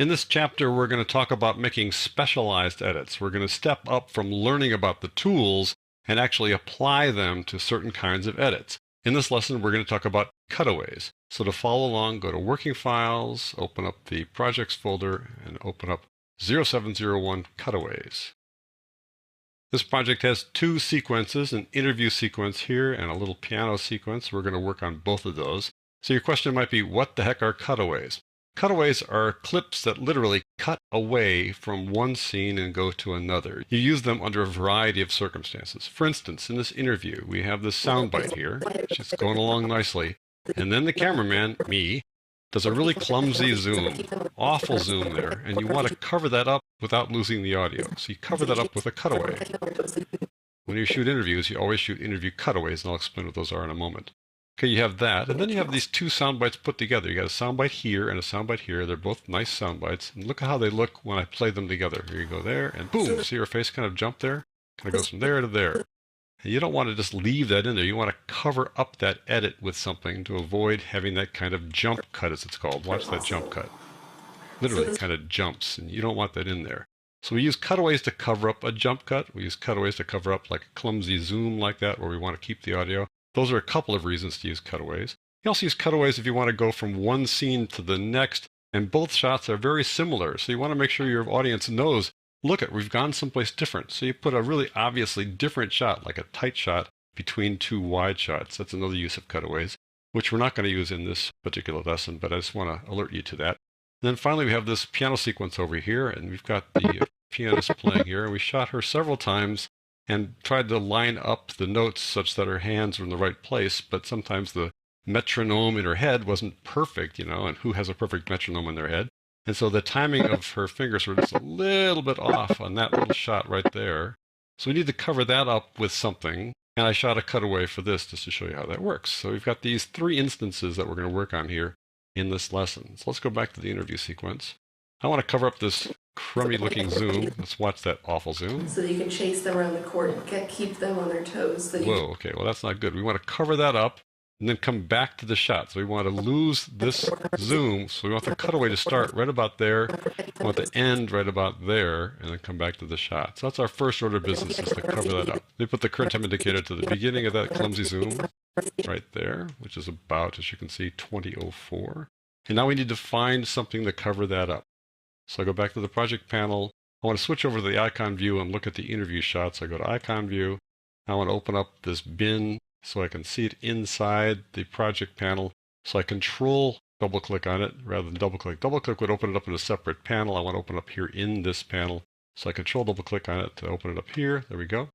In this chapter, we're going to talk about making specialized edits. We're going to step up from learning about the tools and actually apply them to certain kinds of edits. In this lesson, we're going to talk about cutaways. So to follow along, go to Working Files, open up the Projects folder, and open up 0701 Cutaways. This project has two sequences, an interview sequence here and a little piano sequence. We're going to work on both of those. So your question might be, what the heck are cutaways? Cutaways are clips that literally cut away from one scene and go to another. You use them under a variety of circumstances. For instance, in this interview, we have this soundbite here, which is going along nicely. And then the cameraman, me, does a really clumsy zoom, awful zoom there, and you want to cover that up without losing the audio. So you cover that up with a cutaway. When you shoot interviews, you always shoot interview cutaways, and I'll explain what those are in a moment. Okay, you have that, and then you have these two sound bites put together. You got a soundbite here and a soundbite here. They're both nice sound bites, and look at how they look when I play them together. Here you go there, and boom, see your face kind of jump there? Kind of goes from there to there. And you don't want to just leave that in there. You want to cover up that edit with something to avoid having that kind of jump cut, as it's called. Watch that jump cut. Literally kind of jumps, and you don't want that in there. So we use cutaways to cover up a jump cut. We use cutaways to cover up like a clumsy zoom like that, where we want to keep the audio. Those are a couple of reasons to use cutaways. You also use cutaways if you want to go from one scene to the next, and both shots are very similar. So you want to make sure your audience knows, look at, we've gone someplace different. So you put a really obviously different shot, like a tight shot between two wide shots. That's another use of cutaways, which we're not going to use in this particular lesson, but I just want to alert you to that. And then finally, we have this piano sequence over here, and we've got the pianist playing here, and we shot her several times and tried to line up the notes such that her hands were in the right place, but sometimes the metronome in her head wasn't perfect, and who has a perfect metronome in their head? And so the timing of her fingers were just a little bit off on that little shot right there. So we need to cover that up with something, and I shot a cutaway for this just to show you how that works. So we've got these three instances that we're going to work on here in this lesson. So let's go back to the interview sequence. I want to cover up this crummy looking zoom. Let's watch that awful zoom. So that you can chase them around the court and keep them on their toes. Whoa, okay, well that's not good. We want to cover that up and then come back to the shot. So we want to lose this zoom. So we want the cutaway to start right about there. We want the end right about there, and then come back to the shot. So that's our first order of business, is to cover that up. We put the current time indicator to the beginning of that clumsy zoom right there, which is about, as you can see, 2004. And now we need to find something to cover that up. So I go back to the project panel. I want to switch over to the icon view and look at the interview shot. So I go to icon view. I want to open up this bin so I can see it inside the project panel. So I control double click on it rather than double click. Double click would open it up in a separate panel. I want to open up here in this panel. So I control double click on it to open it up here. There we go.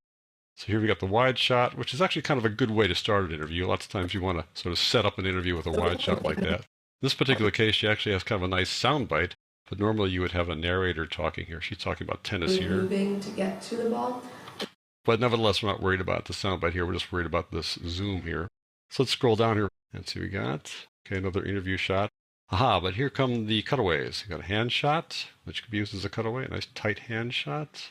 So here we got the wide shot, which is actually kind of a good way to start an interview. Lots of times you want to sort of set up an interview with a wide shot like that. In this particular case, she actually has kind of a nice sound bite. But normally you would have a narrator talking here. She's talking about tennis here. Moving to get to the ball. But nevertheless, we're not worried about the soundbite here. We're just worried about this zoom here. So let's scroll down here and see what we got. Okay, another interview shot. Aha, but here come the cutaways. You got a hand shot, which could be used as a cutaway. A nice tight hand shot.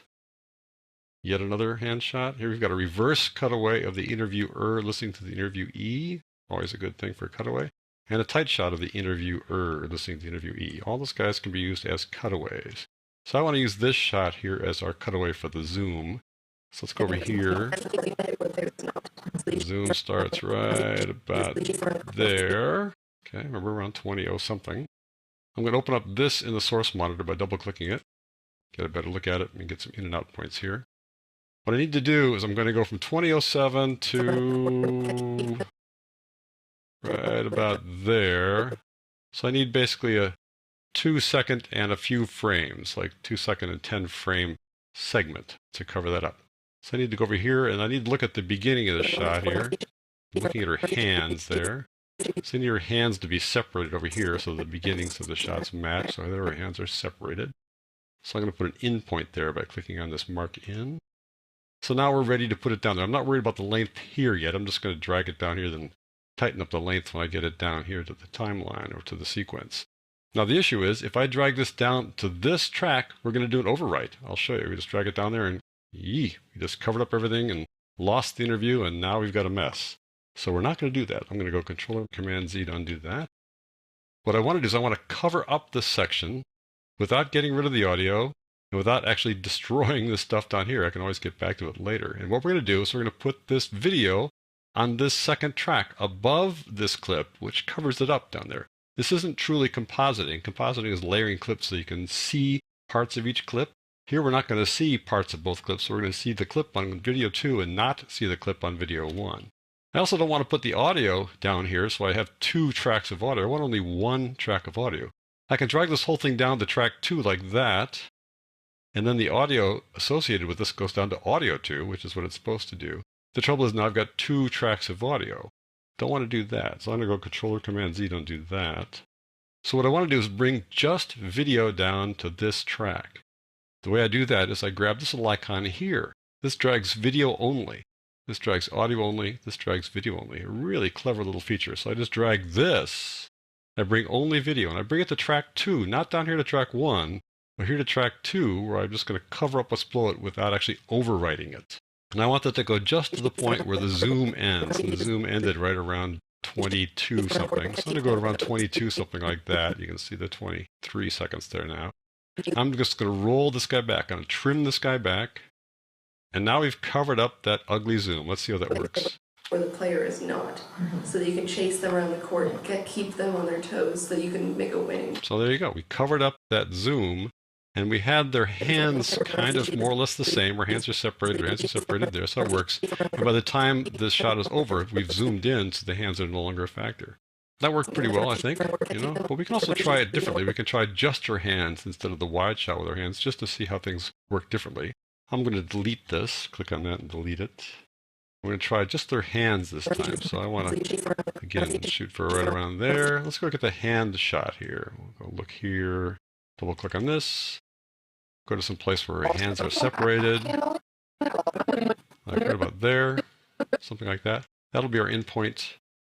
Yet another hand shot. Here we've got a reverse cutaway of the interviewer listening to the interviewee. Always a good thing for a cutaway. And a tight shot of the interviewer listening to the interviewee. All those guys can be used as cutaways. So I want to use this shot here as our cutaway for the zoom. So let's go over here. The zoom starts right about there. Okay, remember around 20 something. I'm going to open up this in the source monitor by double clicking it. Get a better look at it and get some in and out points here. What I need to do is I'm going to go from 2007 to right about there. So I need basically a 2-second and a few frames, like 2-second and 10 frame segment to cover that up. So I need to go over here and I need to look at the beginning of the shot here. I'm looking at her hands there. So I need her hands to be separated over here so the beginnings of the shots match. So there her hands are separated. So I'm going to put an in point there by clicking on this mark in. So now we're ready to put it down there. I'm not worried about the length here yet. I'm just going to drag it down here, then tighten up the length when I get it down here to the timeline or to the sequence. Now the issue is, if I drag this down to this track, we're going to do an overwrite. I'll show you. We just drag it down there and we just covered up everything and lost the interview, and now we've got a mess. So we're not going to do that. I'm going to go Control Command Z to undo that. What I want to do is I want to cover up this section without getting rid of the audio and without actually destroying this stuff down here. I can always get back to it later. And what we're going to do is we're going to put this video on this second track above this clip, which covers it up down there. This isn't truly compositing. Compositing is layering clips so you can see parts of each clip. Here we're not going to see parts of both clips, so we're going to see the clip on video 2 and not see the clip on video 1. I also don't want to put the audio down here, so I have 2 tracks of audio. I want only 1 track of audio. I can drag this whole thing down to track 2 like that, and then the audio associated with this goes down to audio 2, which is what it's supposed to do. The trouble is now I've got 2 tracks of audio. Don't want to do that, so I'm going to go Control Command Z, don't do that. So what I want to do is bring just video down to this track. The way I do that is I grab this little icon here. This drags video only. This drags audio only. This drags video only. A really clever little feature. So I just drag this. I bring only video, and I bring it to track 2, not down here to track 1, but here to track 2, where I'm just going to cover up what's below it without actually overwriting it. And I want that to go just to the point where the zoom ends. And the zoom ended right around 22 something. So I'm going to go around 22 something like that. You can see the 23 seconds there now. I'm just going to roll this guy back. I'm going to trim this guy back. And now we've covered up that ugly zoom. Let's see how that works. Where the player is not, so that you can chase them around the court and keep them on their toes so that you can make a winning. So there you go. We covered up that zoom. And we had their hands kind of more or less the same. Our hands are separated. Their hands are separated there, so it works. And by the time this shot is over, we've zoomed in, so the hands are no longer a factor. That worked pretty well, I think. But we can also try it differently. We can try just our hands instead of the wide shot with our hands, just to see how things work differently. I'm going to delete this. Click on that and delete it. We're going to try just their hands this time. So I want to, again, shoot for right around there. Let's go get the hand shot here. We'll go look here. Double click on this. Go to some place where our hands are separated. Like right about there. Something like that. That'll be our endpoint.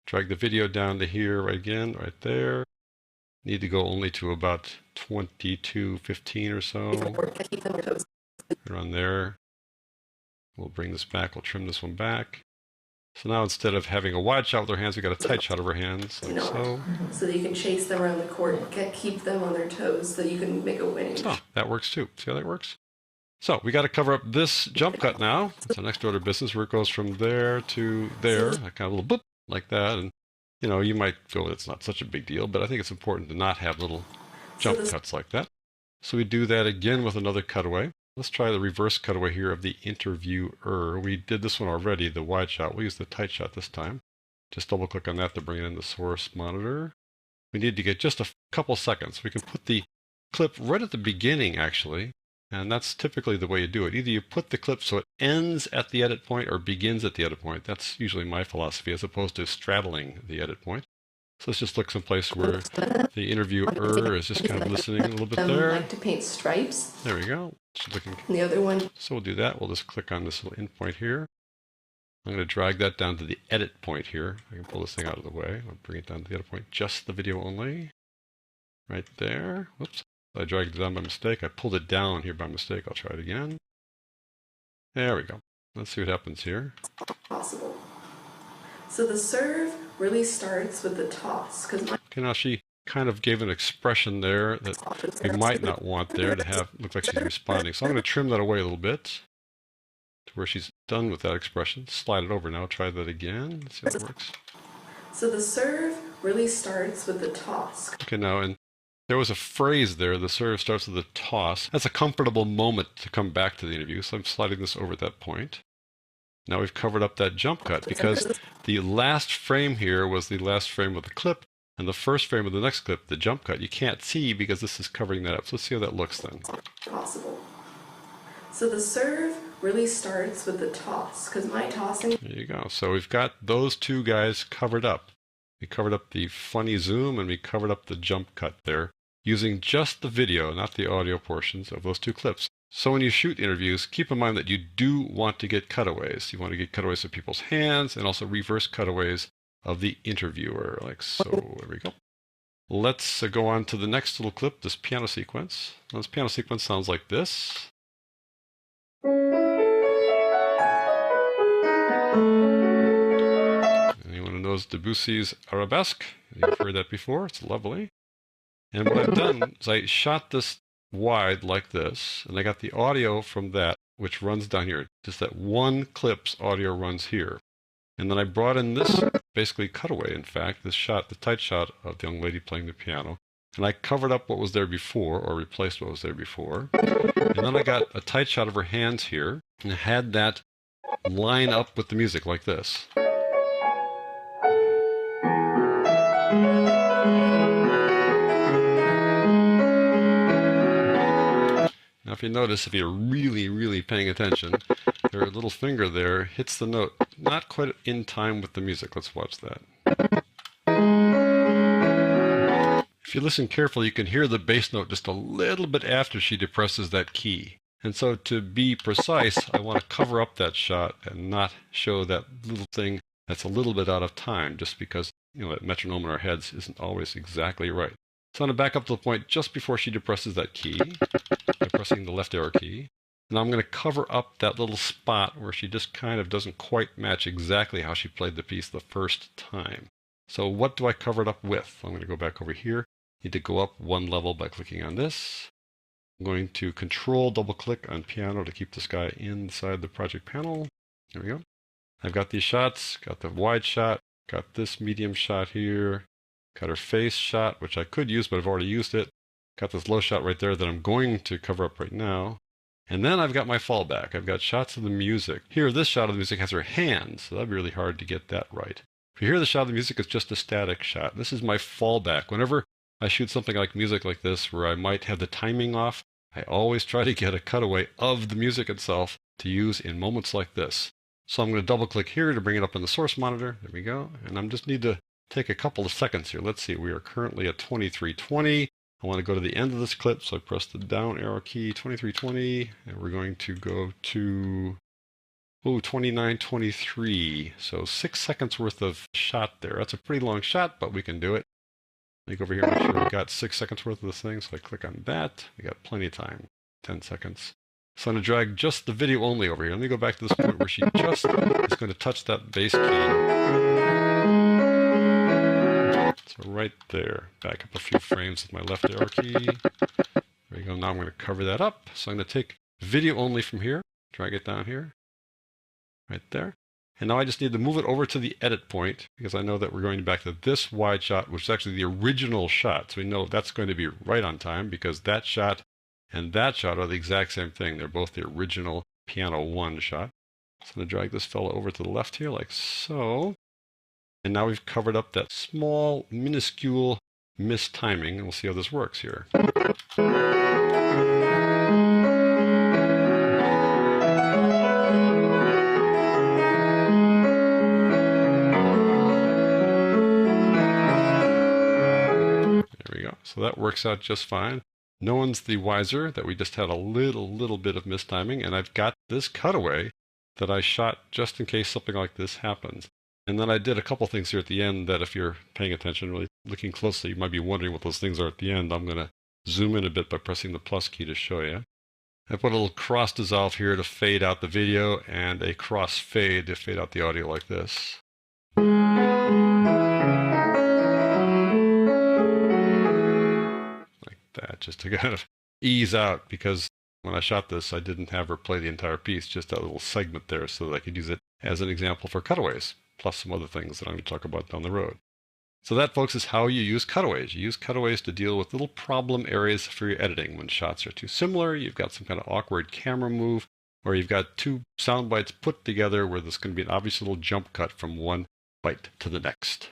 Drag the video down to here right again, right there. Need to go only to about 22:15 or so. Around there. We'll bring this back. We'll trim this one back. So now instead of having a wide shot with our hands, we've got a tight shot of our hands, like so. So that you can chase them around the court and keep them on their toes so that you can make a winning. Oh, that works too. See how that works? So we got to cover up this jump cut now. It's our next order of business where it goes from there to there, like kind of a little boop like that. And you know, you might feel it's not such a big deal, but I think it's important to not have little jump cuts like that. So we do that again with another cutaway. Let's try the reverse cutaway here of the interviewer. We did this one already, the wide shot. We'll use the tight shot this time. Just double click on that to bring it in the source monitor. We need to get just a couple seconds. We can put the clip right at the beginning, actually. And that's typically the way you do it. Either you put the clip so it ends at the edit point or begins at the edit point. That's usually my philosophy, as opposed to straddling the edit point. So let's just look someplace where the interviewer is just kind of listening a little bit there. I like to paint stripes. There we go. The other one. So we'll do that. We'll just click on this little endpoint here. I'm going to drag that down to the edit point here. I can pull this thing out of the way. I'll bring it down to the edit point. Just the video only. Right there. Whoops. I dragged it down by mistake. I pulled it down here by mistake. I'll try it again. There we go. Let's see what happens here. Possible. So the serve really starts with the toss. Okay, now she kind of gave an expression there that we might not want there to have look like she's responding. So I'm going to trim that away a little bit to where she's done with that expression. Slide it over now. Try that again. Let's see how it works. So the serve really starts with the toss. Okay, now, and there was a phrase there. The serve starts with a toss. That's a comfortable moment to come back to the interview. So I'm sliding this over at that point. Now we've covered up that jump cut because the last frame here was the last frame of the clip, and the first frame of the next clip, the jump cut, you can't see because this is covering that up. So let's see how that looks then. Possible. So the serve really starts with the toss, because my tossing... There you go. So we've got those two guys covered up. We covered up the funny zoom, and we covered up the jump cut there using just the video, not the audio portions of those two clips. So when you shoot interviews, keep in mind that you do want to get cutaways. You want to get cutaways of people's hands and also reverse cutaways of the interviewer, like so. There we go. Let's go on to the next little clip, this piano sequence. Now, this piano sequence sounds like this. Anyone who knows Debussy's Arabesque? You've heard that before. It's lovely. And what I've done is I shot this wide like this, and I got the audio from that, which runs down here. Just that one clip's audio runs here. And then I brought in this basically cutaway, in fact, this shot, the tight shot of the young lady playing the piano. And I covered up what was there before, or replaced what was there before. And then I got a tight shot of her hands here, and had that line up with the music like this. Now if you notice, if you're really, really paying attention, her little finger there hits the note, not quite in time with the music. Let's watch that. If you listen carefully, you can hear the bass note just a little bit after she depresses that key. And so to be precise, I want to cover up that shot and not show that little thing that's a little bit out of time, just because, that metronome in our heads isn't always exactly right. So I'm going to back up to the point just before she depresses that key by pressing the left arrow key. Now I'm going to cover up that little spot where she just kind of doesn't quite match exactly how she played the piece the first time. So what do I cover it up with? I'm going to go back over here. Need to go up one level by clicking on this. I'm going to control double click on piano to keep this guy inside the project panel. There we go. I've got these shots, got the wide shot, got this medium shot here, got her face shot, which I could use, but I've already used it. Got this low shot right there that I'm going to cover up right now. And then I've got my fallback. I've got shots of the music. Here, this shot of the music has her hands, so that'd be really hard to get that right. If you hear the shot of the music, it's just a static shot. This is my fallback. Whenever I shoot something like music like this, where I might have the timing off, I always try to get a cutaway of the music itself to use in moments like this. So I'm going to double click here to bring it up in the source monitor. There we go. And I just need to take a couple of seconds here. Let's see. We are currently at 2320. I want to go to the end of this clip, so I press the down arrow key, 2320, and we're going to go to 2923. So 6 seconds worth of shot there. That's a pretty long shot, but we can do it. Let me go over here and make sure we got 6 seconds worth of this thing. So I click on that. We got plenty of time, 10 seconds. So I'm going to drag just the video only over here. Let me go back to this point where she just is going to touch that bass key. So right there, back up a few frames with my left arrow key. There we go. Now I'm going to cover that up. So I'm going to take video only from here, drag it down here, right there. And now I just need to move it over to the edit point, because I know that we're going back to this wide shot, which is actually the original shot. So we know that's going to be right on time, because that shot and that shot are the exact same thing. They're both the original piano 1 shot. So I'm going to drag this fella over to the left here, like so. And now we've covered up that small, minuscule mistiming, and we'll see how this works here. So that works out just fine. No one's the wiser that we just had a little bit of mistiming, and I've got this cutaway that I shot just in case something like this happens. And then I did a couple things here at the end that if you're paying attention, really looking closely, you might be wondering what those things are at the end. I'm going to zoom in a bit by pressing the plus key to show you. I put a little cross dissolve here to fade out the video, and a cross fade to fade out the audio like this. That just to kind of ease out, because when I shot this, I didn't have her play the entire piece, just that little segment there, so that I could use it as an example for cutaways, plus some other things that I'm going to talk about down the road. So that, folks, is how you use cutaways. You use cutaways to deal with little problem areas for your editing. When shots are too similar, you've got some kind of awkward camera move, or you've got two sound bites put together where there's going to be an obvious little jump cut from one bite to the next.